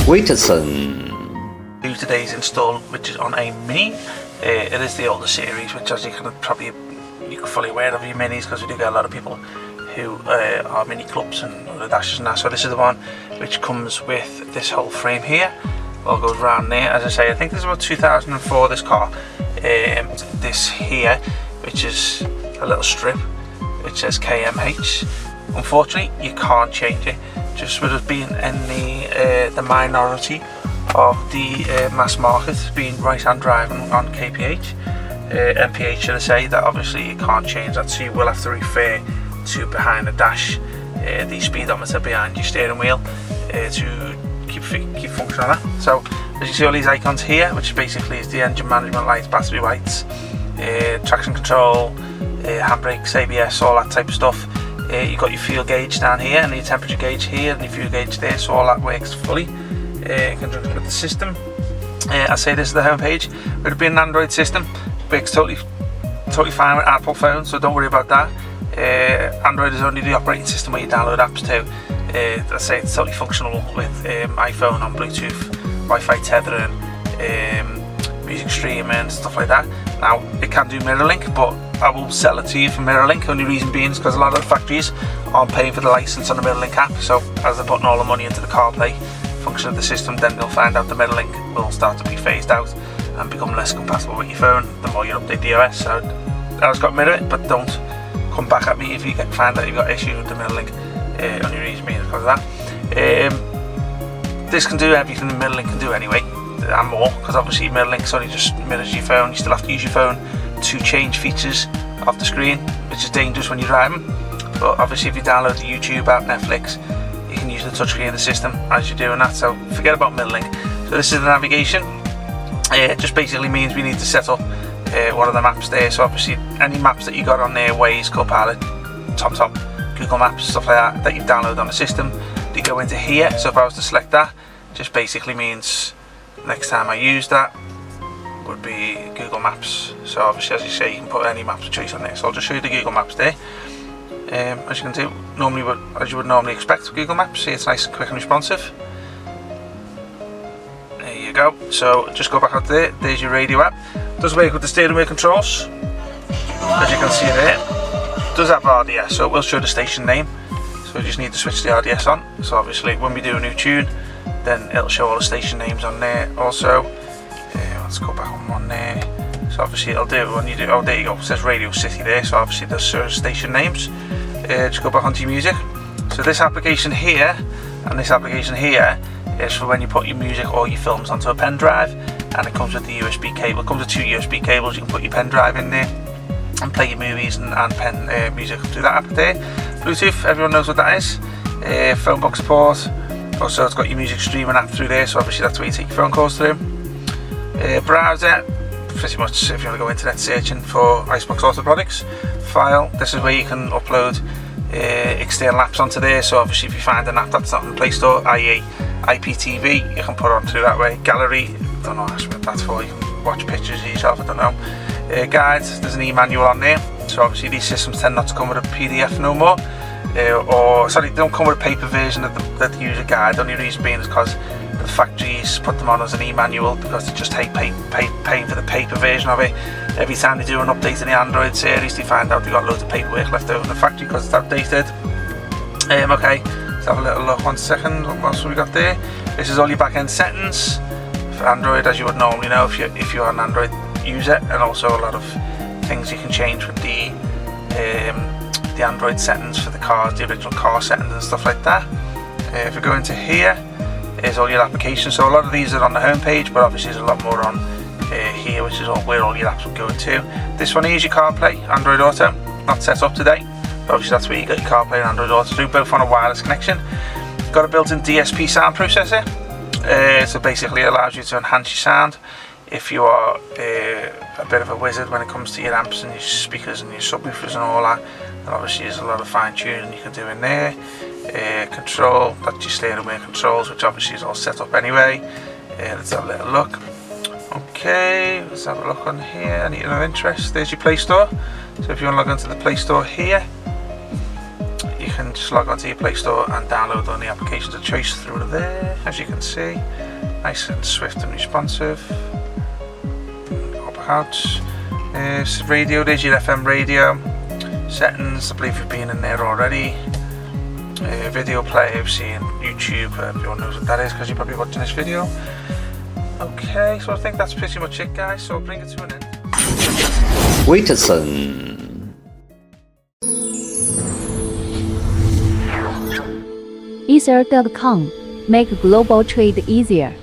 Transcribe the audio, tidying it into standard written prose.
Witson. Today's install, which is on a Mini. It is the older series, which, as you can probably you're fully aware of your Minis, because we do get a lot of people who are Mini clubs and the dashes and that. So this is the one which comes with this whole frame here. All goes round there. As I say, I think this is about 2004. This car, this here, which is a little strip which says KMH. Unfortunately, you can't change it. Just with us being in the minority of the mass market, being right-hand driving on KPH, MPH should I say, that obviously you can't change that, so you will have to refer to behind the dash, the speedometer behind your steering wheel, to keep function on that. So as you see all these icons here, which basically is the engine management lights, battery lights, traction control, handbrakes, ABS, all that type of stuff. You've got your fuel gauge down here and your temperature gauge here and your fuel gauge there, so all that works fully in conjunction with the system. I say this is the home page. With it being an Android system, works totally fine with Apple phones, so don't worry about that. Android is only the operating system where you download apps to. I say it's totally functional with iPhone on Bluetooth, Wi-Fi tethering, music streaming and stuff like that. Now it can do mirror link, but I will sell it to you for mirror link. Only reason being is because a lot of the factories aren't paying for the license on the mirror link app. So as they're putting all the money into the CarPlay function of the system, then they'll find out the mirror link will start to be phased out and become less compatible with your phone the more you update the OS. So I was got mirror it, but don't come back at me if you find out you've got issues with the mirror link. Only reason being because of that. This can do everything the mirror link can do anyway, and more, because obviously mirror links only just mirrors your phone. You still have to use your phone to change features off the screen, which is dangerous when you're driving. But obviously if you download the YouTube app, Netflix, you can use the touchscreen of the system as you're doing that, so forget about mirror link. So this is the navigation. It just basically means we need to set up one of the maps there. So obviously any maps that you got on there, Waze, Copilot, TomTom, Google Maps, stuff like that you've downloaded on the system, they go into here. So if I was to select that, just basically means next time I use that would be Google Maps. So obviously, as you say, you can put any maps of choice on there. So I'll just show you the Google Maps there. As you can do, as you would normally expect with Google Maps, see, it's nice and quick and responsive. There you go. So just go back out there. There's your radio app. Does work with the steering wheel controls, as you can see there. Does have RDS, so it will show the station name. So you just need to switch the RDS on. So obviously, when we do a new tune, then it'll show all the station names on there. Also, let's go back on one there. So obviously it'll do when you do. Oh, there you go. It says Radio City there. So obviously there's station names. Just go back onto your music. So this application here and this application here is for when you put your music or your films onto a pen drive, and it comes with the USB cable. It comes with two USB cables. You can put your pen drive in there and play your movies and pen music through that app there. Bluetooth, everyone knows what that is. Phone box support. Also, it's got your music streaming app through there, so obviously that's where you take your phone calls through. Browser, pretty much if you want to go internet searching for Icebox Auto products. File, this is where you can upload external apps onto there. So obviously if you find an app that's not in the Play Store, i.e. IPTV, you can put it on through that way. Gallery, I don't know what that's for, you can watch pictures of yourself, I don't know. Guides, there's an e-manual on there. So obviously these systems tend not to come with a PDF no more. Or sorry, they don't come with a paper version of the user guide. The only reason being is because the factories put them on as an e-manual, because they just hate paying for the paper version of it. Every time they do an update in the Android series, they find out they've got loads of paperwork left over in the factory because it's outdated. Okay, let's have a little look. 1 second, what else have we got there? This is all your back-end settings for Android, as you would normally know if you're an Android user, and also a lot of things you can change with the Android settings for the cars, the original car settings and stuff like that. If we go into here, is all your applications. So a lot of these are on the home page, but obviously there's a lot more on here, which is where all your apps will go to. This one here is your CarPlay, Android Auto, not set up today, but obviously that's where you get your CarPlay and Android Auto through, both on a wireless connection. Got a built-in DSP sound processor, so basically it allows you to enhance your sound if you are a bit of a wizard when it comes to your amps and your speakers and your subwoofers and all that. And obviously there's a lot of fine tuning you can do in there. Control, that's your steering wheel controls, which obviously is all set up anyway. Let's have a little look. Okay, let's have a look on here. Anything of interest? There's your Play Store. So if you want to log into the Play Store here, you can then just log onto your Play Store and download on the applications of choice through there. As you can see, nice and swift and responsive. Hop out. Radio, there's your FM radio. Settings, I believe you've been in there already. Video player, you've seen YouTube, everyone knows what that is because you're probably watching this video. Okay, so I think that's pretty much it, guys, so I'll bring it to an end. Witson. Ether.com. Make global trade easier.